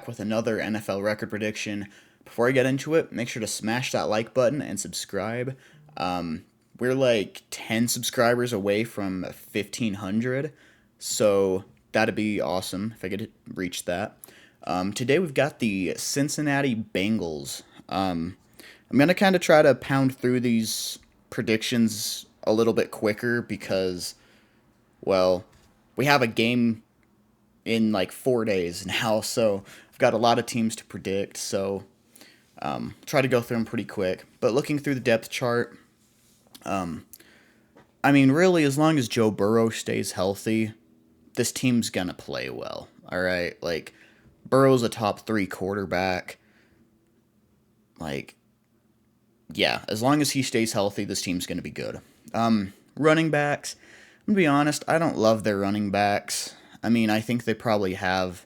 back with another NFL record prediction. Before I get into it, make sure to smash that like button and subscribe. We're like 10 subscribers away from 1,500, so that'd be awesome if I could reach that. Today we've got the Cincinnati Bengals. I'm going to kind of try to pound through these predictions a little bit quicker because, well, we have a game in like 4 days now, so I've got a lot of teams to predict, so try to go through them pretty quick. But looking through the depth chart, I mean, really, as long as Joe Burrow stays healthy, this team's gonna play well. All right, like Burrow's a top three quarterback. Like, yeah, as long as he stays healthy, this team's gonna be good. Running backs, I'm gonna be honest, I don't love their running backs. I mean, I think they probably have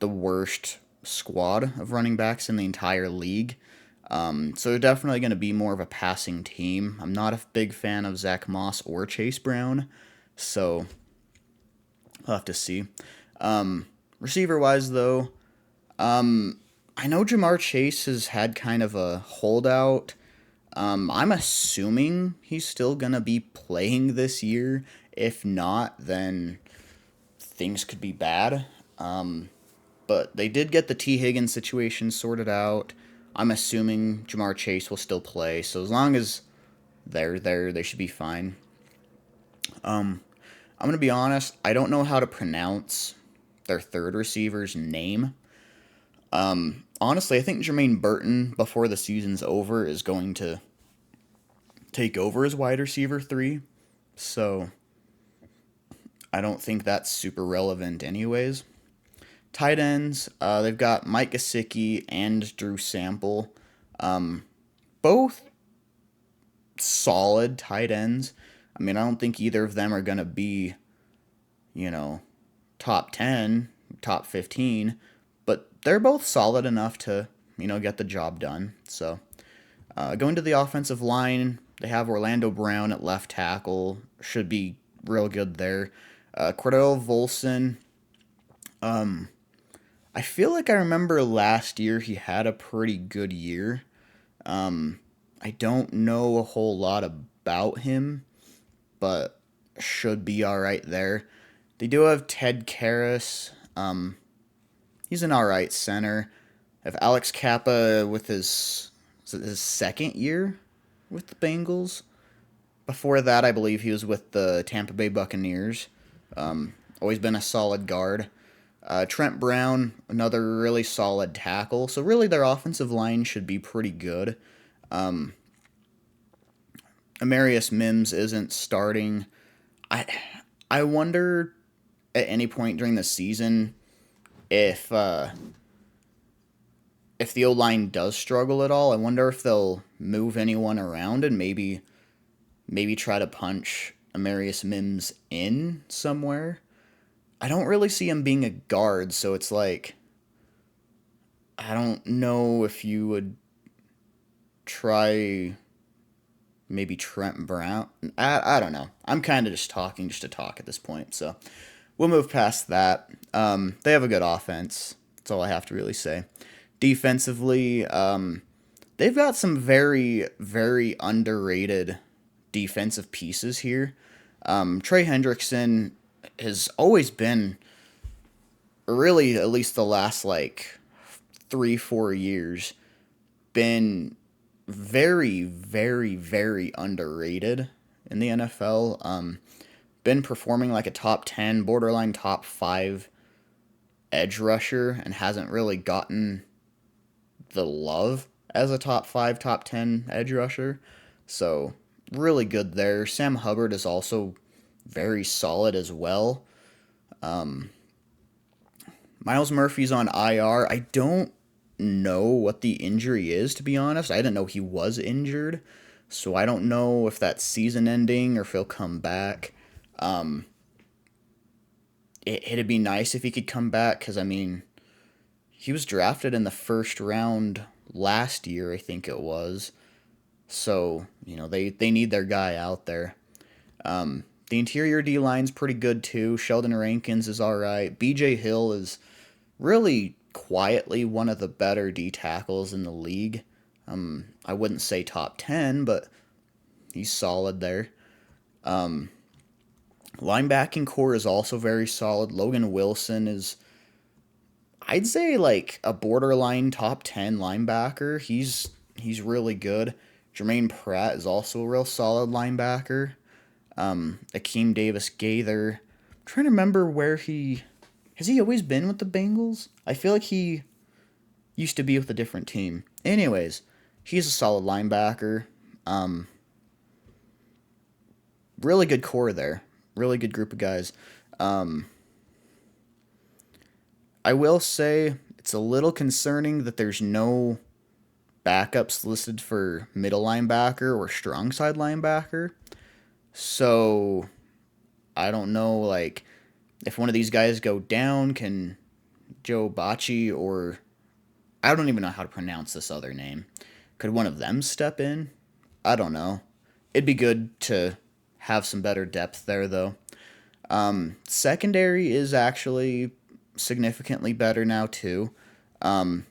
the worst squad of running backs in the entire league. So they're definitely going to be more of a passing team. I'm not a big fan of Zach Moss or Chase Brown, so we'll have to see. Receiver-wise, though, I know Jamar Chase has had kind of a holdout. I'm assuming he's still going to be playing this year. If not, then things could be bad. But they did get the T. Higgins situation sorted out. I'm assuming Jamar Chase will still play, so as long as they're there, they should be fine. I'm going to be honest, I don't know how to pronounce their third receiver's name. Honestly, I think Jermaine Burton, before the season's over, is going to take over as wide receiver 3, so I don't think that's super relevant anyways. Tight ends, they've got Mike Gesicki and Drew Sample. Both solid tight ends. I mean, I don't think either of them are going to be, top 10, top 15, but they're both solid enough to, get the job done. So, going to the offensive line, they have Orlando Brown at left tackle. Should be real good there. Cordell Volson, I feel like I remember last year he had a pretty good year. I don't know a whole lot about him, but should be alright there. They do have Ted Karras. He's an alright center. Have Alex Kappa with his second year with the Bengals. Before that, I believe he was with the Tampa Bay Buccaneers. Always been a solid guard. Trent Brown, another really solid tackle. So really their offensive line should be pretty good. Amarius Mims isn't starting. I wonder at any point during the season if the O-line does struggle at all. I wonder if they'll move anyone around and maybe try to punch Amarius Mims in somewhere. I don't really see him being a guard, so it's like, I don't know if you would try maybe Trent Brown. I don't know. I'm kind of just talking just to talk at this point, so we'll move past that. They have a good offense. That's all I have to really say. Defensively, they've got some very, very underrated defensive pieces here. Trey Hendrickson has always been, really at least the last like 3-4 years, been very, very, very underrated in the NFL. Been performing like a top 10, borderline top 5 edge rusher and hasn't really gotten the love as a top 5, top 10 edge rusher. So really good there. Sam Hubbard is also very solid as well. Miles Murphy's on IR. I don't know what the injury is, to be honest. I didn't know he was injured, so I don't know if that's season ending or if he'll come back. It'd be nice if he could come back because, I mean, he was drafted in the first round last year, I think it was. So, they need their guy out there. The interior D-line's pretty good, too. Sheldon Rankins is all right. B.J. Hill is really quietly one of the better D tackles in the league. I wouldn't say top 10, but he's solid there. Linebacking core is also very solid. Logan Wilson is, I'd say, like a borderline top 10 linebacker. He's really good. Jermaine Pratt is also a real solid linebacker. Akeem Davis Gaither. I'm trying to remember where he has he always been with the Bengals? I feel like he used to be with a different team. Anyways, he's a solid linebacker. Um, really good core there. Really good group of guys. Um, I will say it's a little concerning that there's no backups listed for middle linebacker or strong side linebacker. So I don't know, like, if one of these guys go down, can Joe Bacci or I don't even know how to pronounce this other name. Could one of them step in? I don't know. It'd be good to have some better depth there, though. Secondary is actually significantly better now, too. Um,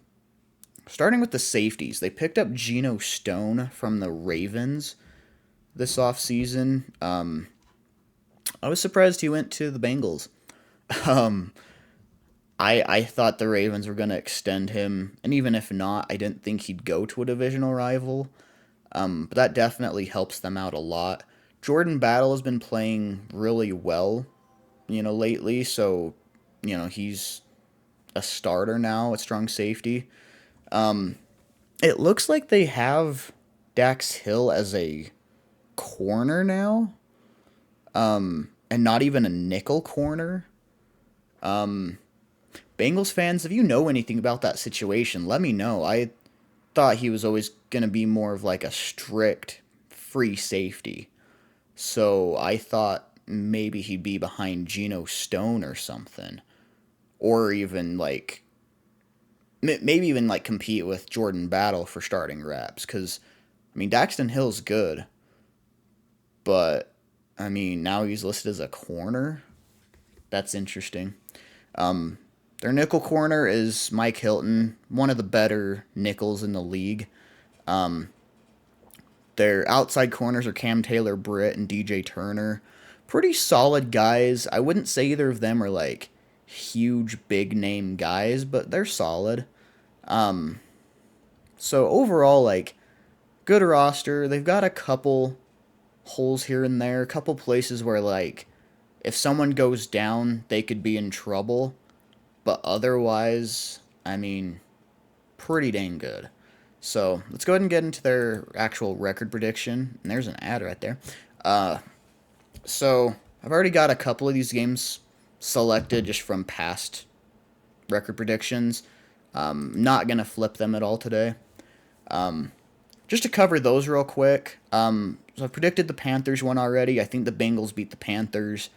Starting with the safeties, they picked up Geno Stone from the Ravens this offseason. I was surprised he went to the Bengals. Um, I thought the Ravens were going to extend him, and even if not, I didn't think he'd go to a divisional rival. But that definitely helps them out a lot. Jordan Battle has been playing really well, lately, so, he's a starter now at strong safety. It looks like they have Dax Hill as a corner now, and not even a nickel corner. Bengals fans, if you know anything about that situation, let me know. I thought he was always going to be more of like a strict free safety. So I thought maybe he'd be behind Geno Stone or something. Or even like, maybe even like compete with Jordan Battle for starting reps. Because, I mean, Daxton Hill's good. But, I mean, now he's listed as a corner. That's interesting. Their nickel corner is Mike Hilton, one of the better nickels in the league. Their outside corners are Cam Taylor Britt and DJ Turner. Pretty solid guys. I wouldn't say either of them are like huge big name guys, but they're solid. So overall, like, good roster. They've got a couple holes here and there, a couple places where like if someone goes down, they could be in trouble. But otherwise, I mean, pretty dang good. So let's go ahead and get into their actual record prediction. And there's an ad right there. So I've already got a couple of these games selected just from past record predictions. Not going to flip them at all today. Just to cover those real quick. So I predicted the Panthers one already. I think the Bengals beat the Panthers.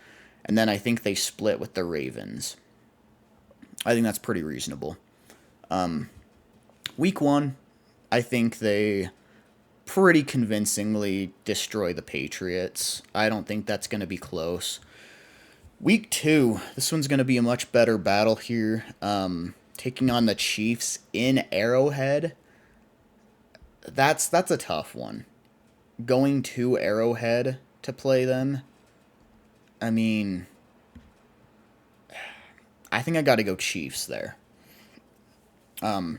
And then I think they split with the Ravens. I think that's pretty reasonable. Week 1, I think they pretty convincingly destroy the Patriots. I don't think that's going to be close. Week 2, this one's going to be a much better battle here. Taking on the Chiefs in Arrowhead. That's a tough one. Going to Arrowhead to play them. I mean, I think I got to go Chiefs there. I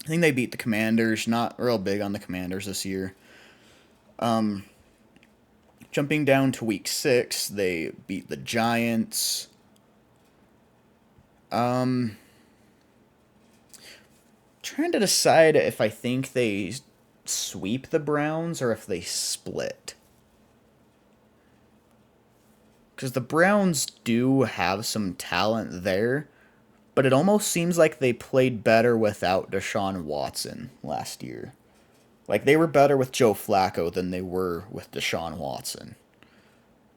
think they beat the Commanders. Not real big on the Commanders this year. Jumping down to week 6, they beat the Giants. Trying to decide if I think they sweep the Browns or if they split. Because the Browns do have some talent there, but it almost seems like they played better without Deshaun Watson last year. Like, they were better with Joe Flacco than they were with Deshaun Watson.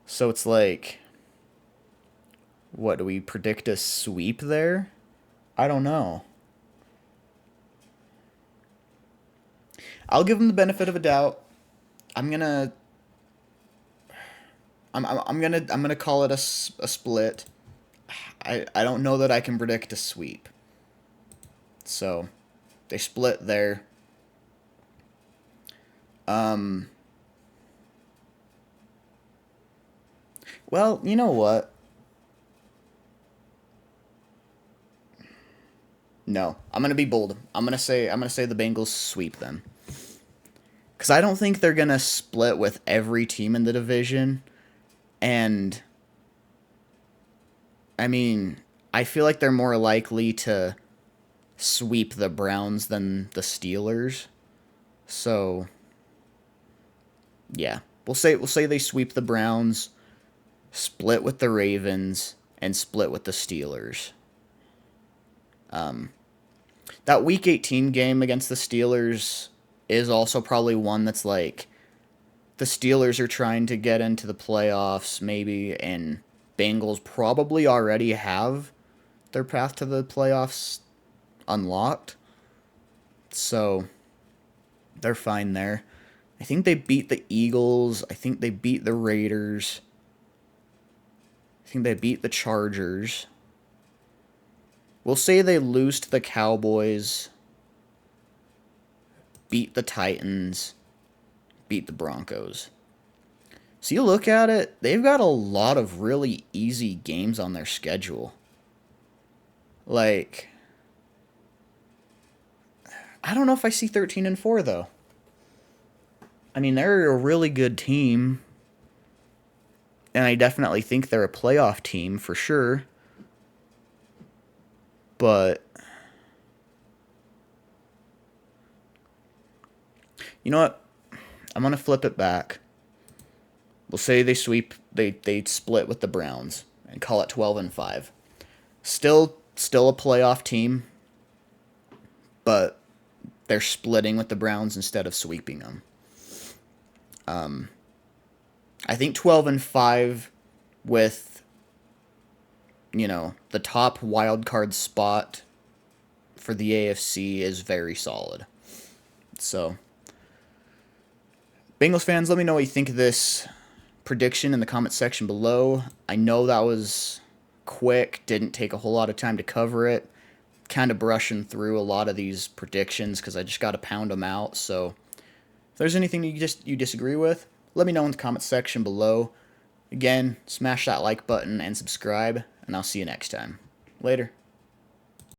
So it's like, what, do we predict a sweep there? I don't know. I'll give them the benefit of a doubt. I'm gonna I'm gonna call it a split. I don't know that I can predict a sweep. So they split there. Well, you know what? No, I'm gonna be bold. I'm gonna say the Bengals sweep them. Because I don't think they're gonna split with every team in the division, and I mean, I feel like they're more likely to sweep the Browns than the Steelers. So yeah, we'll say they sweep the Browns, split with the Ravens, and split with the Steelers. That Week 18 game against the Steelers is also probably one that's like the Steelers are trying to get into the playoffs, maybe, and Bengals probably already have their path to the playoffs unlocked. So they're fine there. I think they beat the Eagles. I think they beat the Raiders. I think they beat the Chargers. We'll say they lose to the Cowboys, beat the Titans, beat the Broncos. So you look at it, they've got a lot of really easy games on their schedule. Like, I don't know if I see 13-4 though. I mean, they're a really good team, and I definitely think they're a playoff team for sure. But you know what? I'm gonna flip it back. We'll say they sweep, they split with the Browns and call it 12-5. Still a playoff team, but they're splitting with the Browns instead of sweeping them. I think 12-5 with the top wild card spot for the AFC is very solid. So, Bengals fans, let me know what you think of this prediction in the comment section below. I know that was quick, didn't take a whole lot of time to cover it. Kind of brushing through a lot of these predictions because I just got to pound them out. So, if there's anything you disagree with, let me know in the comment section below. Again, smash that like button and subscribe, and I'll see you next time. Later.